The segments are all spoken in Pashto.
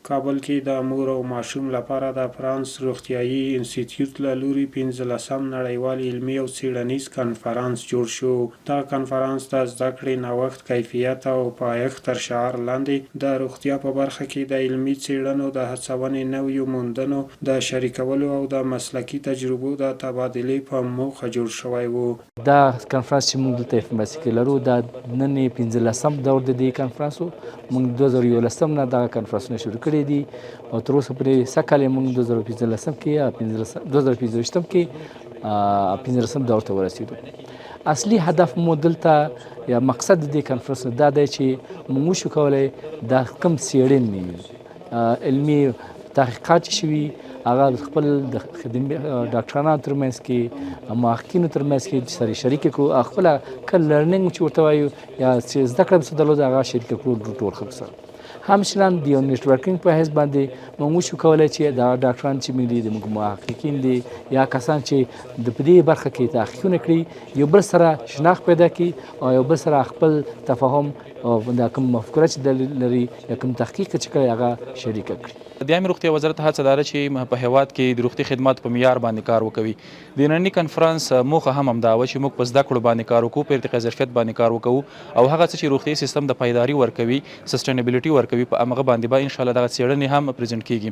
کابل کې د مور او ماشوم لپاره د فرانس روغتیايي انسټیټیوټ له لوري 15م نړیوال علمي او څیړنیز کنفرانس جوړ شو. دا کنفرانس د زده کړې نوښت، کیفیت او پایښت تر شعار لاندې د روغتیا په برخه کې د علمي څیړنو د هڅونې، نویو موندنو د شریکولو او د مسلکي تجربو د تبادلې په موخه جوړ شوی و. دا کنفرانس چې موږ دلته انفارماسي کې لرو دا نن 15م دور د دې کنفرانس و. موږ 2011 نه دا کنفرانسونه شروع کړي دي او تر اوسه پورې سږ کال موږ 2015 کې 2015 کې 15م دور ته ورسېدو. اصلي هدف مو دلته یا مقصد د دې کنفرانس دا دی چې موږ وشو کولی دا کوم څیړنې علمي تحقیقات شوي هغه خپل د ډاکټرانو ترمنځ کې محققینو ترمنځ کې سره شریک کړو، خپل کل لرنینګ چې ورته وایو یا چې زده کړه څه درلوده هغه شریک کړو ټول خلکو سره. همچنان د یو نیټورکینګ په حیث باندې موږ وشو کولی چې دا ډاکټران چې موږ دي د موږ محققین دي یا کسان چې د په دې برخه کې تحقیقونه کړي یو بل سره شناخت پیدا کړي او یو بل سره خپل تفاهم او دا کوم مفکوره چې لري یا کوم تحقیق چې کوي هغه شریک کړي. د عامه روغتیا وزارت هڅه داره چې په هیواد کې د روغتي خدمات په معیار باندې کار وکوي. د ننني کنفرانس موخه هم همدا وه چې موږ په زده کړو باندې کار وکړو، په ارتقا ظرفیت باندې کار وکړو او هغه څه چې روغتي سیستم د پایداري ورکوي، سسټینبیلیټي ورکوي، په هغه باندې به ان شاء الله دغه څیړنې هم پریزنټ کیږي.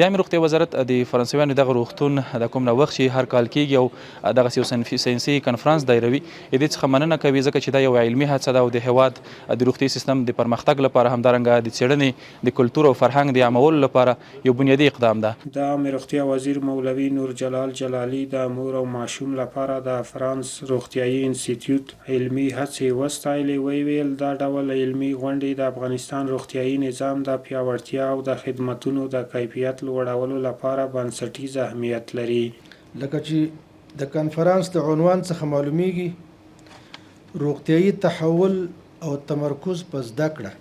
د عامه روغتیا وزارت د فرانسویانو دغه روغتون د کوم نوښت چې هر کال کیږي او دغه یو ساینسي کنفرانس دایروي، د دې څخه مننه کوي ځکه چې دا یو علمي هڅه ده او د هیواد د روغتي سیستم د پرمختګ لپاره همدارنګه د څیړنې د کلتور او فرهنګ د عامولو لپاره یو بنیادی اقدام ده. د عامه روغتیا وزیر مولوي نور جلال جلالي د مور او ماشوم لپاره د فرانس روغتیايي انسټیټیوټ علمي هڅې وستایلې. ویل دا ډول علمي غونډې د افغانستان روغتیايي نظام د پیاوړتیا او د خدماتو د کیفیت لوړولو لپاره بنسټیز اهمیت لري. لکه چې د کنفرانس د عنوان څخه معلومیږي، روغتیايي تحول او تمرکز په زده کړه،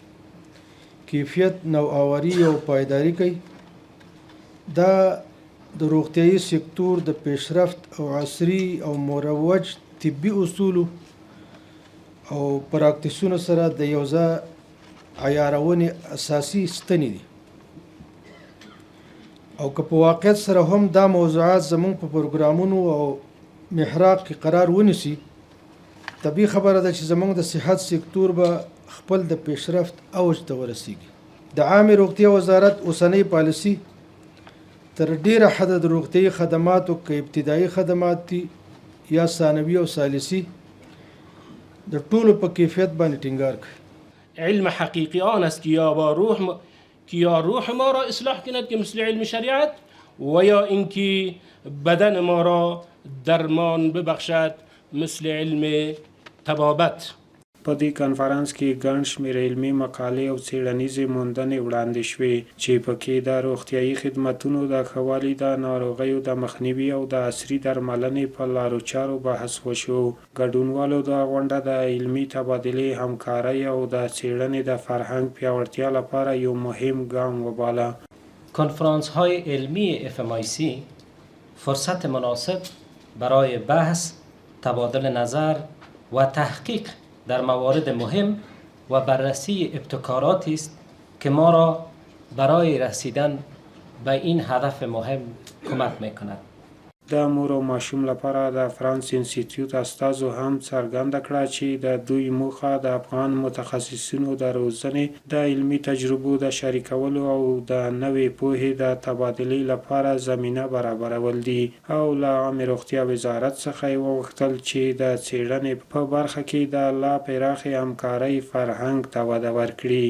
کیفیت، نوآوري او پایداري کوي. دا د روغتیايي سکتور د پیشرفت او عصري او مروج طبي اصولو او پراکتیسونو سره د یو ځای عیارونې اساسي ستنې دي او که په واقعیت سره هم دا موضوعات زموږ په پروګرامونو او محراق کې قرار ونیسي، طبیعي خبره ده چې زموږ د صحت سکتور به خپل د پیشرفت اوج ته ورسیږي. د عامه روغتیا وزارت اوسنۍ پالیسي تر ډیره حد د روغتیايي خدماتو که ابتدایي خدمات دي یا ثانوي او ثالثي د ټولو په کیفیت باندې ټینګار کوي. علم حقیقی آن است که یا روح ما را اصلاح کند که مثل علم شریعت و یا اینکه بدن ما را درمان ببخشد مثل علم طبابت. په دې کنفرانس کې ګڼ شمېر علمي مقالې او څیړنیزې موندنې وړاندې شوې چې پکې د روغتیايي خدماتو د ښه والي، د ناروغیو د مخنیوي او د عصري درملنې په لارو چارو بحث وشو. ګډونوالو د غونډه د علمي تبادلې، همکارۍ او د څیړنې د فرهنګ پیاوړتیا لپاره یو مهم ګام وباله. کنفرانس های علمی FMIC فرصت مناسب برای بحث، تبادل نظر و تحقیق در موارد مهم و بررسی ابتکاراتی است که ما را برای رسیدن به این هدف مهم کمک میکند. د مور او ماشوم لپاره د فرانس انسټیټیوټ استازو هم څرګنده کړه چې د دوی موخه د افغان متخصصینو د روزنې، د علمي تجربو د شریکولو او د نوې پوهې د تبادلې لپاره زمینه برابرول دي. او له عامه روغتیا وزارت څخه یې وغوښتل چې د څیړنې په برخه کې د لا پراخې همکارۍ فرهنګ ته وده ورکړي.